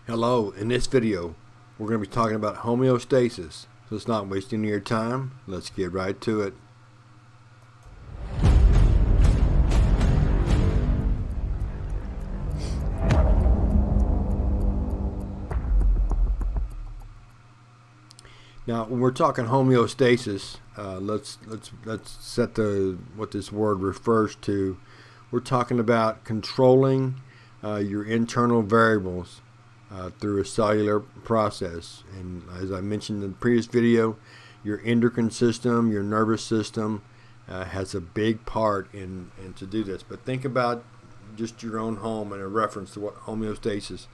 Hello, in this video we're going to be talking about homeostasis. So let's not waste any of your time. Let's get right to it. Now, when we're talking homeostasis, let's set what this word refers to. We're talking about controlling your internal variables through a cellular process. And as I mentioned in the previous video, your endocrine system, your nervous system has a big part in to do this. But think about just your own home and a reference to what homeostasis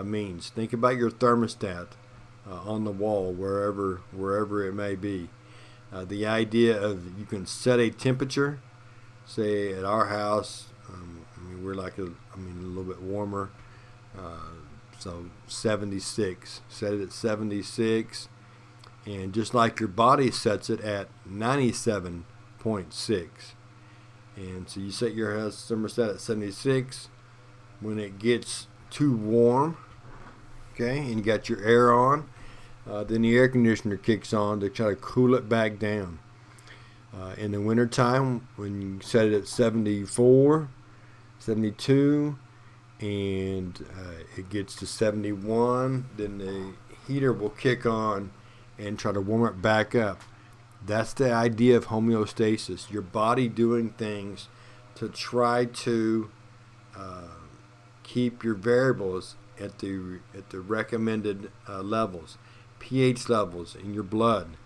means. Think about your thermostat on the wall, wherever it may be. The idea of you can set a temperature. Say at our house, we're like a little bit warmer. So 76. Set it at 76, and just like your body sets it at 97.6. And so you set your house thermostat at 76. When it gets too warm, okay, and you got your air on, then the air conditioner kicks on to try to cool it back down. In the wintertime, when you set it at 74, 72, and it gets to 71, then the heater will kick on and try to warm it back up. That's the idea of homeostasis. Your body doing things to try to keep your variables at the recommended levels. pH levels in your blood,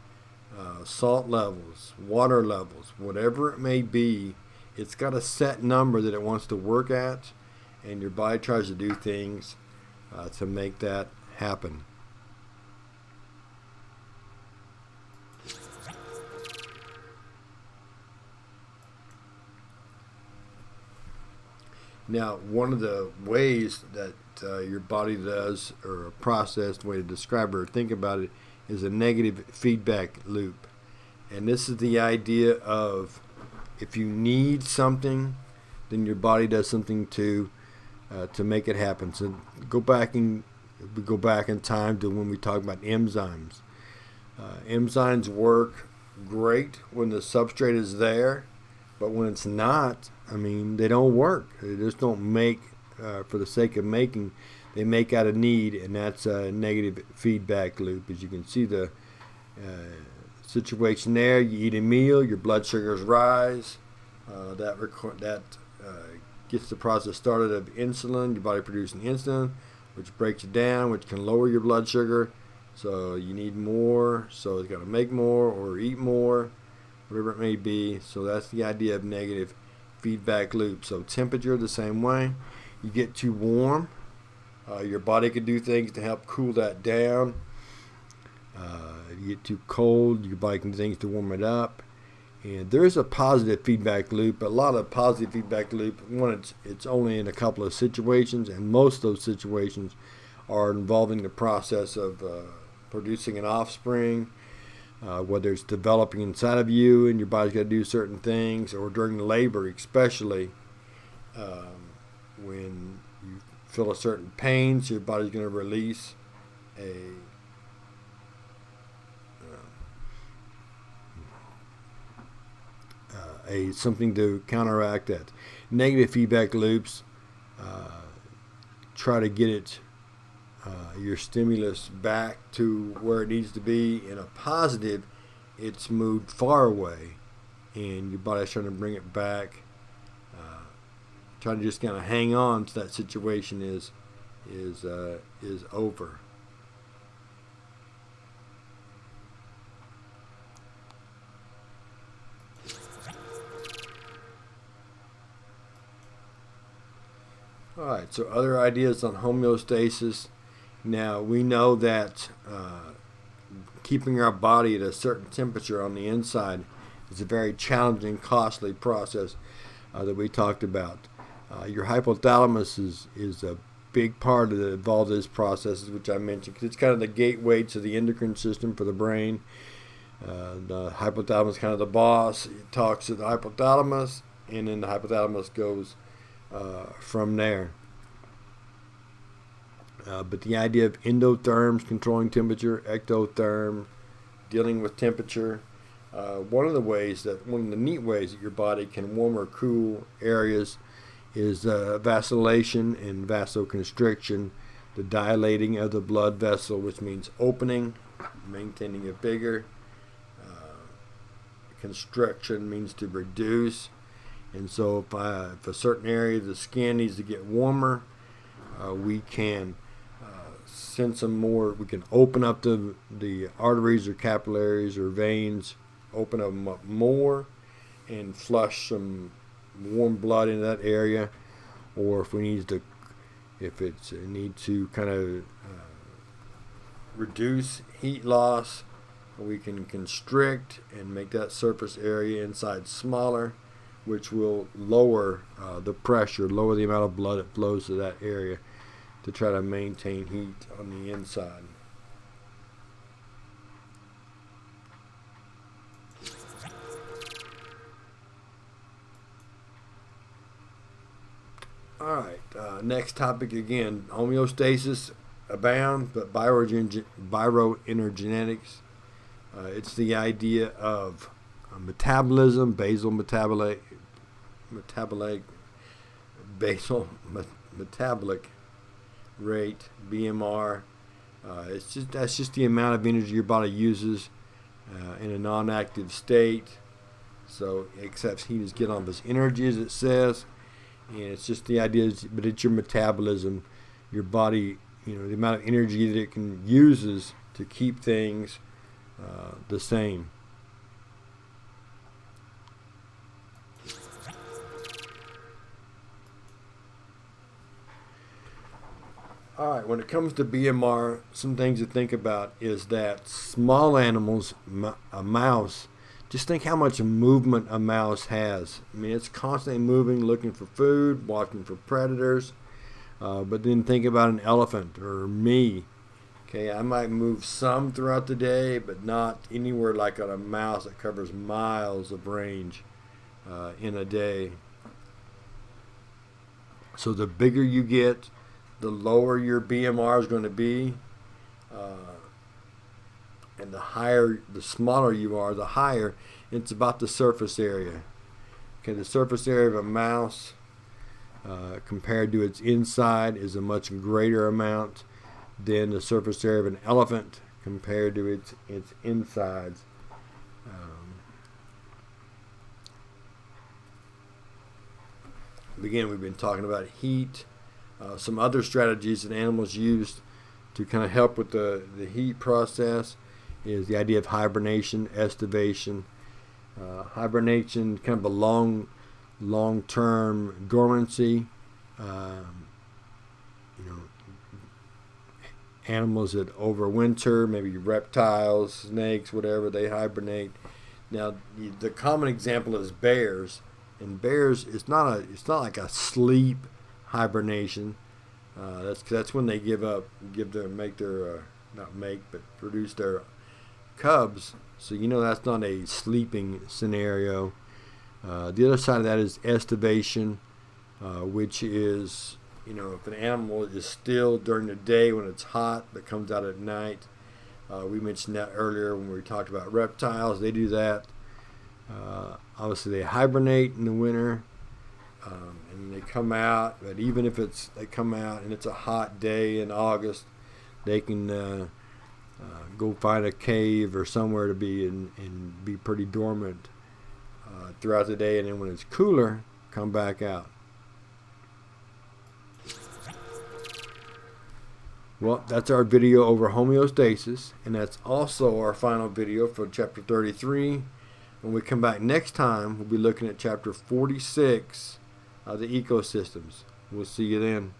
salt levels, water levels, whatever it may be, it's got a set number that it wants to work at, and your body tries to do things to make that happen. Now, one of the ways that your body does, or a process, the way to describe it or think about it, is a negative feedback loop. And this is the idea of if you need something, then your body does something to make it happen. So we go back in time to when we talk about enzymes. Enzymes work great when the substrate is there, but when it's not, they don't work. They just don't make for the sake of making. They make out of need, and that's a negative feedback loop. As you can see the situation there, you eat a meal, your blood sugars rise. That gets the process started of insulin, your body producing insulin, which breaks it down, which can lower your blood sugar. So you need more, so it's got to make more or eat more, whatever it may be. So that's the idea of negative feedback loop. So temperature, the same way. You get too warm, your body can do things to help cool that down. You get too cold, your body can do things to warm it up. And there is a positive feedback loop. A lot of positive feedback loop. One, it's only in a couple of situations, and most of those situations are involving the process of producing an offspring, whether it's developing inside of you and your body's got to do certain things, or during labor, especially when you feel a certain pain, so your body's going to release something to counteract that. Negative feedback loops try to get your stimulus back to where it needs to be. In a positive, it's moved far away, and your body's trying to bring it back. Trying to just kind of hang on to that situation is over. All right, so other ideas on homeostasis. Now, we know that keeping our body at a certain temperature on the inside is a very challenging, costly process that we talked about. Your hypothalamus is a big part of all these processes, which I mentioned, because it's kind of the gateway to the endocrine system for the brain. The hypothalamus is kind of the boss. It talks to the hypothalamus, and then the hypothalamus goes from there. But the idea of endotherms, controlling temperature, ectotherm, dealing with temperature. One of the neat ways that your body can warm or cool areas is vacillation and vasoconstriction, the dilating of the blood vessel, which means opening, maintaining it bigger. Constriction means to reduce. And so if a certain area of the skin needs to get warmer, we can send some more. We can open up the arteries or capillaries or veins, open them up more, and flush some warm blood into that area. Or if it's a need to kind of reduce heat loss, we can constrict and make that surface area inside smaller, which will lower the pressure, lower the amount of blood that flows to that area to try to maintain heat on the inside. All right, next topic again, homeostasis abound, but bioenergetics. It's the idea of metabolism, basal metabolic rate, BMR. That's just the amount of energy your body uses in a non-active state. So it accepts heat as get on this energy, as it says, and it's just the idea. But it's your metabolism, your body. The amount of energy that it can uses to keep things the same. All right, when it comes to BMR, some things to think about is that small animals, a mouse, just think how much movement a mouse has. I mean, it's constantly moving, looking for food, watching for predators. But then think about an elephant or me. Okay, I might move some throughout the day, but not anywhere like on a mouse that covers miles of range in a day. So the bigger you get, the lower your BMR is going to be, and the smaller you are, the higher. It's about the surface area. Okay, the surface area of a mouse compared to its inside is a much greater amount than the surface area of an elephant compared to its insides. Again, we've been talking about heat. Some other strategies that animals use to kind of help with the heat process is the idea of hibernation, estivation. Hibernation, kind of a long-term dormancy. Animals that overwinter, maybe reptiles, snakes, whatever, they hibernate. Now, the common example is bears, and bears, it's not like a sleep hibernation. That's when they produce their cubs. So that's not a sleeping scenario. The other side of that is estivation, which is if an animal is still during the day when it's hot but comes out at night. We mentioned that earlier when we talked about reptiles. They do that. Obviously they hibernate in the winter. And they come out, but even if they come out and it's a hot day in August, they can go find a cave or somewhere to be and be pretty dormant throughout the day, and then when it's cooler, come back out. Well, that's our video over homeostasis, and that's also our final video for chapter 33. When we come back next time, we'll be looking at chapter 46, the ecosystems. We'll see you then.